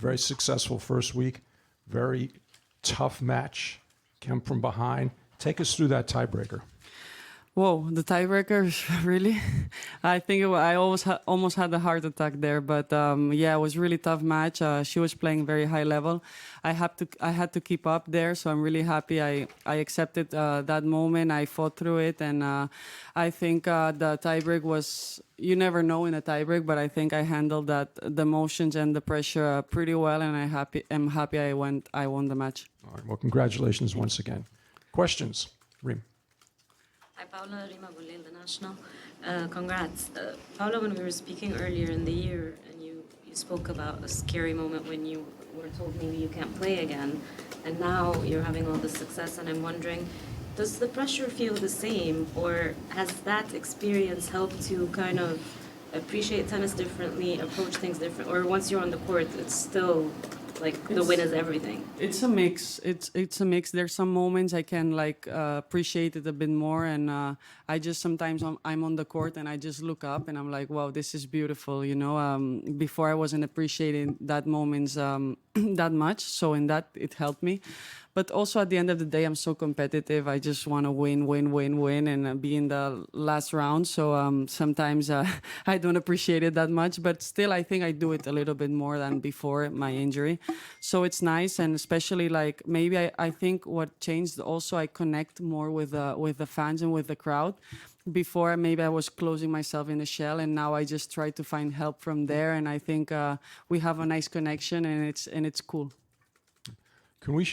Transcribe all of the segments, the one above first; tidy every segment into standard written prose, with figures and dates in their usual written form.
very successful first week, very tough match, came from behind. Take us through that tiebreaker. Whoa, the tiebreaker, really? I think I almost had a heart attack there, but yeah, it was a really tough match. She was playing very high level. I had to keep up there, so I'm really happy. I accepted that moment. I fought through it, and I think the tiebreak was. You never know in a tiebreak, but I think I handled the emotions and the pressure pretty well, and I'm happy I won the match. All right. Well, congratulations once again. Questions, Reem? Hi, Paula, Rima Bulli, International. Congrats. Paula, when we were speaking earlier in the year, and you spoke about a scary moment when you were told maybe you can't play again, and now you're having all this success, and I'm wondering, does the pressure feel the same, or has that experience helped to kind of appreciate tennis differently, approach things different, or once you're on the court, it's still like the win is everything? It's a mix. It's a mix. There's some moments I can appreciate it a bit more, and I just sometimes I'm on the court and I just look up and I'm like, wow, this is beautiful. You know, before I wasn't appreciating that moments that much, so in that it helped me. But also at the end of the day, I'm so competitive. I just want to win, and be in the last round. So sometimes I don't appreciate it that much. But still, I think I do it a little bit more than before my injury. So it's nice, and especially maybe I think what changed also, I connect more with the fans and with the crowd. Before, maybe I was closing myself in a shell, and now I just try to find help from there. And I think we have a nice connection, and it's cool. Can we,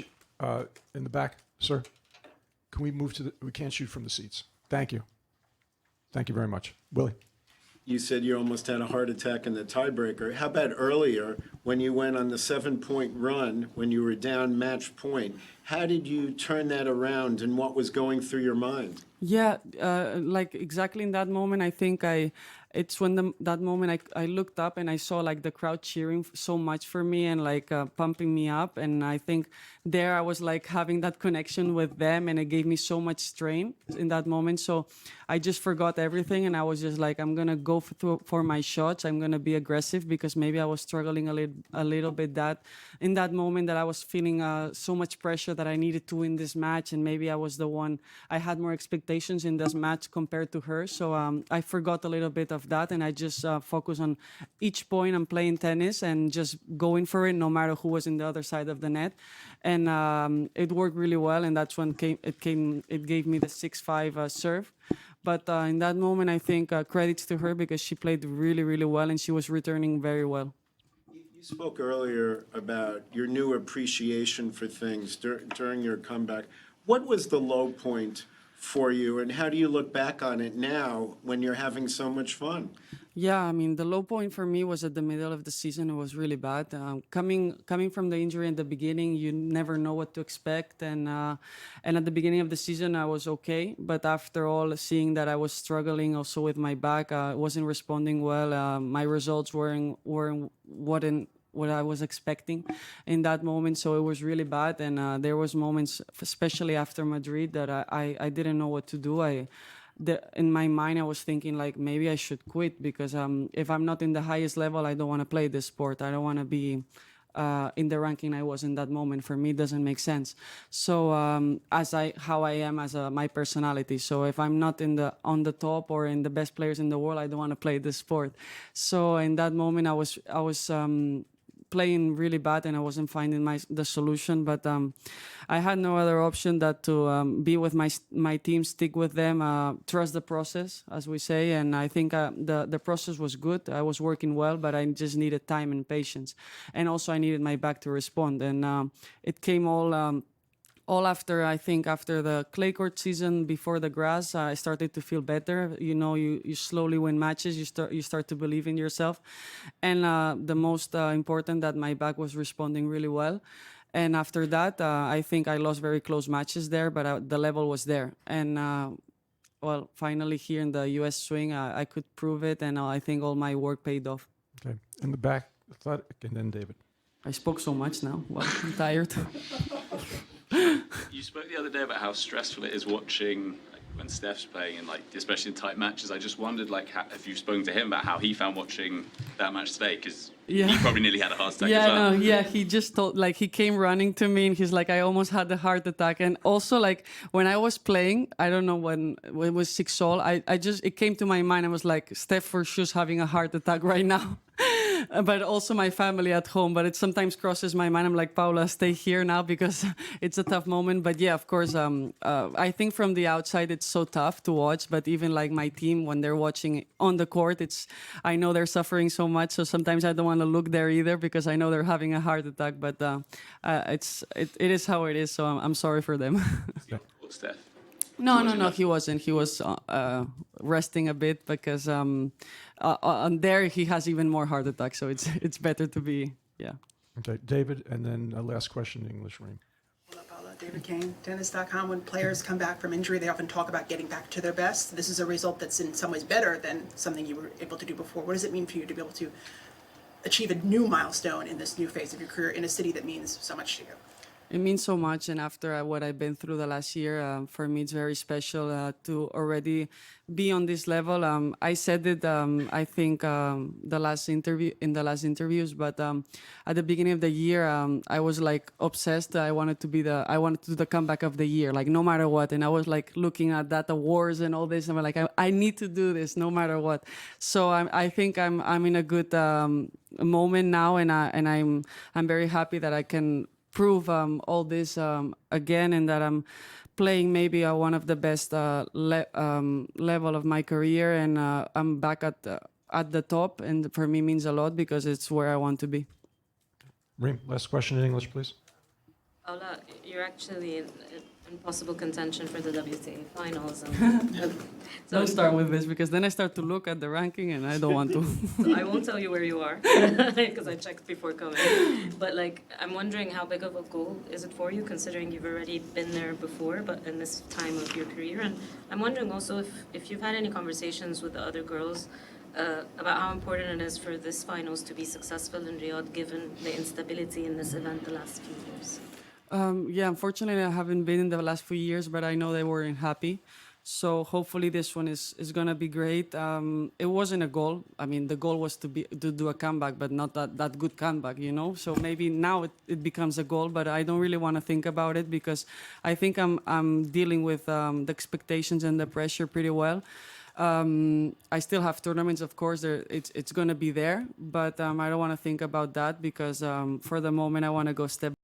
in the back, sir? Can we move to the? We can't shoot from the seats. Thank you. Thank you very much, Willie. You said you almost had a heart attack in the tiebreaker. How about earlier when you went on the 7-point run, when you were down match point? How did you turn that around, and what was going through your mind? Yeah, exactly in that moment, I think it's when that moment I looked up and I saw the crowd cheering so much for me and pumping me up, and I think there I was having that connection with them, and it gave me so much strength in that moment. So I just forgot everything, and I was just I'm gonna go for my shots. I'm gonna be aggressive, because maybe I was struggling a little bit that in that moment that I was feeling so much pressure that I needed to win this match, and maybe I was the one. I had more expectations in this match compared to her, so I forgot a little bit of that, and I just focused on each point I'm playing tennis and just going for it, no matter who was in the other side of the net, and it worked really well, and that's when it gave me the 6-5 serve. But in that moment, I think credits to her, because she played really, really well, and she was returning very well. You spoke earlier about your new appreciation for things during your comeback. What was the low point for you, and how do you look back on it now when you're having so much fun? Yeah, I mean, the low point for me was at the middle of the season. It was really bad. Coming from the injury in the beginning, you never know what to expect. And at the beginning of the season, I was okay. But after all, seeing that I was struggling also with my back, wasn't responding well. My results weren't what I was expecting in that moment. So it was really bad. And there was moments, especially after Madrid, that I didn't know what to do. In my mind, I was thinking maybe I should quit, because if I'm not in the highest level, I don't want to play this sport. I don't want to be in the ranking I was in that moment. For me, it doesn't make sense. So how I am as my personality. So if I'm not on the top or in the best players in the world, I don't want to play this sport. So in that moment, I was playing really bad, and I wasn't finding the solution. But I had no other option than to be with my team, stick with them, trust the process, as we say. And I think the process was good. I was working well, but I just needed time and patience, and also I needed my back to respond. And it came all after, I think, after the clay court season, before the grass, I started to feel better. You know, you slowly win matches. You start to believe in yourself. And the most important, that my back was responding really well. And after that, I think I lost very close matches there, but the level was there. And well, finally here in the U.S. swing, I could prove it, and I think all my work paid off. Okay, in the back, and then David. I spoke so much now. Well, I'm tired. You spoke the other day about how stressful it is watching when Steph's playing, and especially in tight matches. I just wondered, if you've spoken to him about how he found watching that match today, because Yeah. You probably nearly had a heart attack as Yeah, well. no, yeah, he just told, like, he came running to me and he's like, I almost had a heart attack. And also, like, when I was playing, I don't know when it was 6-all, I just, it came to my mind, I was like, Steph for sure having a heart attack right now. But also my family at home. But it sometimes crosses my mind. I'm like, Paula, stay here now because it's a tough moment. But yeah, of course, I think from the outside it's so tough to watch. But even like my team, when they're watching on the court, I know they're suffering so much. So sometimes I don't want to look there either because I know they're having a heart attack. But it is how it is. So I'm sorry for them. Steph. No, he wasn't. He was resting a bit because on there he has even more heart attacks. So it's better to be, yeah. Okay, David, and then last question in English, Reem. Hello, Paula. David Kane, tennis.com. When players come back from injury, they often talk about getting back to their best. This is a result that's in some ways better than something you were able to do before. What does it mean for you to be able to achieve a new milestone in this new phase of your career in a city that means so much to you? It means so much, and after what I've been through the last year, for me it's very special to already be on this level. I said it, I think, in the last interviews, but at the beginning of the year, I was like obsessed. I wanted to do the comeback of the year, like no matter what. And I was like looking at that awards and all this, and I'm like, I need to do this no matter what. So I think I'm in a good moment now, and I'm very happy that I can prove all this again, and that I'm playing maybe one of the best level of my career, and I'm back at the top, and for me means a lot because it's where I want to be. Reem, last question in English, please. Paula, you're actually in possible contention for the WTA finals. Don't start with this because then I start to look at the ranking and I don't want to. So I won't tell you where you are because I checked before coming. But like, I'm wondering how big of a goal is it for you, considering you've already been there before, but in this time of your career. And I'm wondering also if you've had any conversations with the other girls about how important it is for this finals to be successful in Riyadh, given the instability in this event the last few years. Yeah, unfortunately, I haven't been in the last few years, but I know they weren't happy. So hopefully this one is gonna be great. It wasn't a goal. I mean, the goal was to do a comeback, but not that good comeback, you know. So maybe now it becomes a goal, but I don't really want to think about it because I think I'm dealing with the expectations and the pressure pretty well. I still have tournaments, of course. It's going to be there, but I don't want to think about that because for the moment I want to go step